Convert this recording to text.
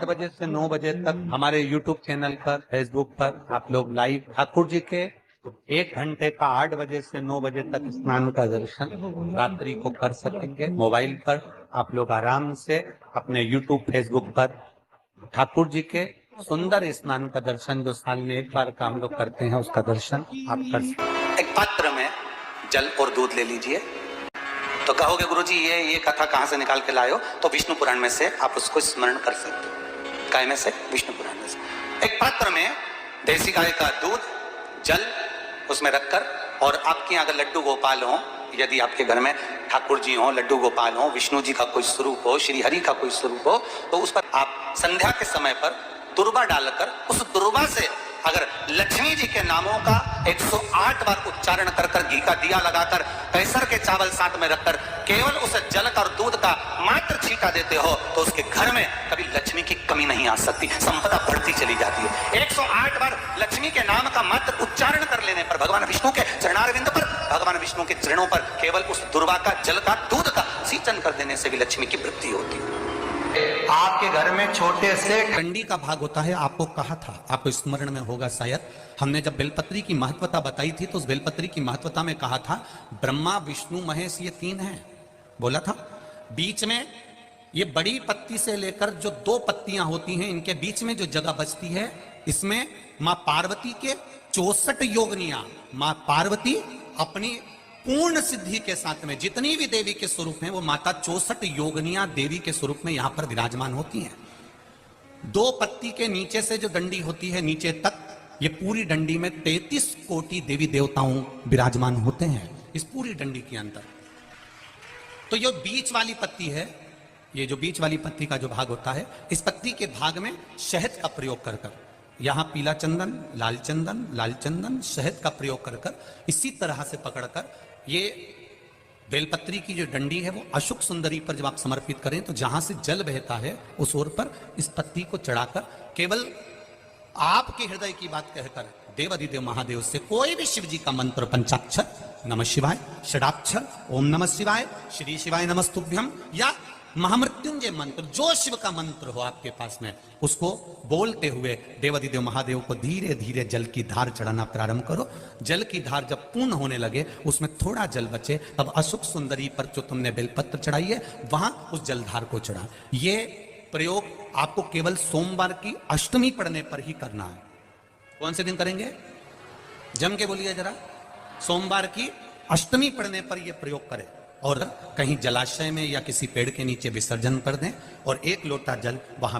8 बजे से 9 बजे तक हमारे YouTube चैनल पर, फेसबुक पर आप लोग लाइव ठाकुर जी के 1 घंटे का 8 बजे से 9 बजे तक स्नान का दर्शन रात्रि को कर सकेंगे। मोबाइल पर आप लोग आराम से अपने YouTube, फेसबुक पर ठाकुर जी के सुंदर स्नान का दर्शन, जो साल में एक बार का हम लोग करते हैं, उसका दर्शन आप कर सकते हैं। एक पात्र में जल और दूध ले लीजिए। तो कहोगे गुरुजी ये कथा कहां से निकाल के लाए हो? तो विष्णु पुराण में से आप उसको स्मरण कर सकते हो। काय में से? विष्णु पुराण में से। एक पात्र में देसी गाय का दूध, जल उसमें रखकर, और आपके अगर लड्डू गोपाल हो, यदि आपके घर में ठाकुर जी हो, लड्डू गोपाल हो, विष्णु जी का कोई स्वरूप हो, श्री हरि का कोई स्वरूप हो, तो उस पर आप संध्या के समय पर दुर्वा डालकर, उस दुर्वा से अगर लक्ष्मी जी के नामों का 108 बार उच्चारण कर कर, घी का दिया लगाकर, कैसर के चावल साथ में रखकर केवल उस जल का और दूध का मात्र छींटा देते हो, तो उसके घर में कभी लक्ष्मी की कमी नहीं आ सकती, संपदा बढ़ती चली जाती है। 108 बार लक्ष्मी के नाम का मात्र उच्चारण कर लेने पर, भगवान विष्णु के चरणारविंद पर, भगवान विष्णु के चरणों पर केवल उस दुर्वा का, जल का, दूध का सिंचन कर देने से भी लक्ष्मी की वृद्धि होती है। आपके घर में छोटे से डंडी का भाग होता है, आपको कहा था, आपको स्मरण में होगा शायद, हमने जब बेलपत्री की महत्वता बताई थी तो उस बेलपत्री की महत्वता में कहा था ब्रह्मा विष्णु महेश ये 3 हैं, बोला था। बीच में ये बड़ी पत्ती से लेकर जो 2 पत्तियां होती हैं, इनके बीच में जो जगह बचती है, इसमें मां पार्वती के 64 योगनियां, मां पार्वती अपनी पूर्ण सिद्धि के साथ में जितनी भी देवी के स्वरूप हैं, वो माता 64 योगनियां देवी के स्वरूप में यहां पर विराजमान होती हैं। 2 पत्ती के नीचे से जो डंडी होती है नीचे तक, ये पूरी डंडी में 33 कोटि देवी देवताओं विराजमान होते हैं इस पूरी डंडी के अंदर। तो ये बीच वाली पत्ती है, ये जो बीच वाली पत्ती का जो भाग होता है, इस पत्ती के भाग में शहद का प्रयोग कर कर, यहां पीला चंदन, लाल चंदन, शहद का प्रयोग कर कर, इसी तरह से पकड़कर ये बेलपत्री की जो डंडी है वो अशुक सुंदरी पर जब आप समर्पित करें, तो जहां से जल बहता है उस ओर पर इस पत्ती को चढ़ाकर केवल आपके हृदय की बात कहकर देवाधिदेव महादेव से कोई भी शिव जी का मंत्र, पंचाक्षर, नमः शिवाय, षडाक्षर, ओम नमः शिवाय, श्री शिवाय नमस्तुभ्यम, या महामृत्युंजय मंत्र, जो शिव का मंत्र हो आपके पास में, उसको बोलते हुए देवाधिदेव महादेव को धीरे धीरे जल की धार चढ़ाना प्रारंभ करो। जल की धार जब पूर्ण होने लगे, उसमें थोड़ा जल बचे, तब अशुक सुंदरी पर जो तुमने बेलपत्र चढ़ाई है, वहां उस जलधार को चढ़ा। ये प्रयोग आपको केवल सोमवार की अष्टमी पढ़ने पर ही करना है। कौन से दिन करेंगे? जम के बोलिए जरा। सोमवार की अष्टमी पढ़ने पर यह प्रयोग करें, और कहीं जलाशय में या किसी पेड़ के नीचे विसर्जन कर दें, और 1 लोटा जल वहां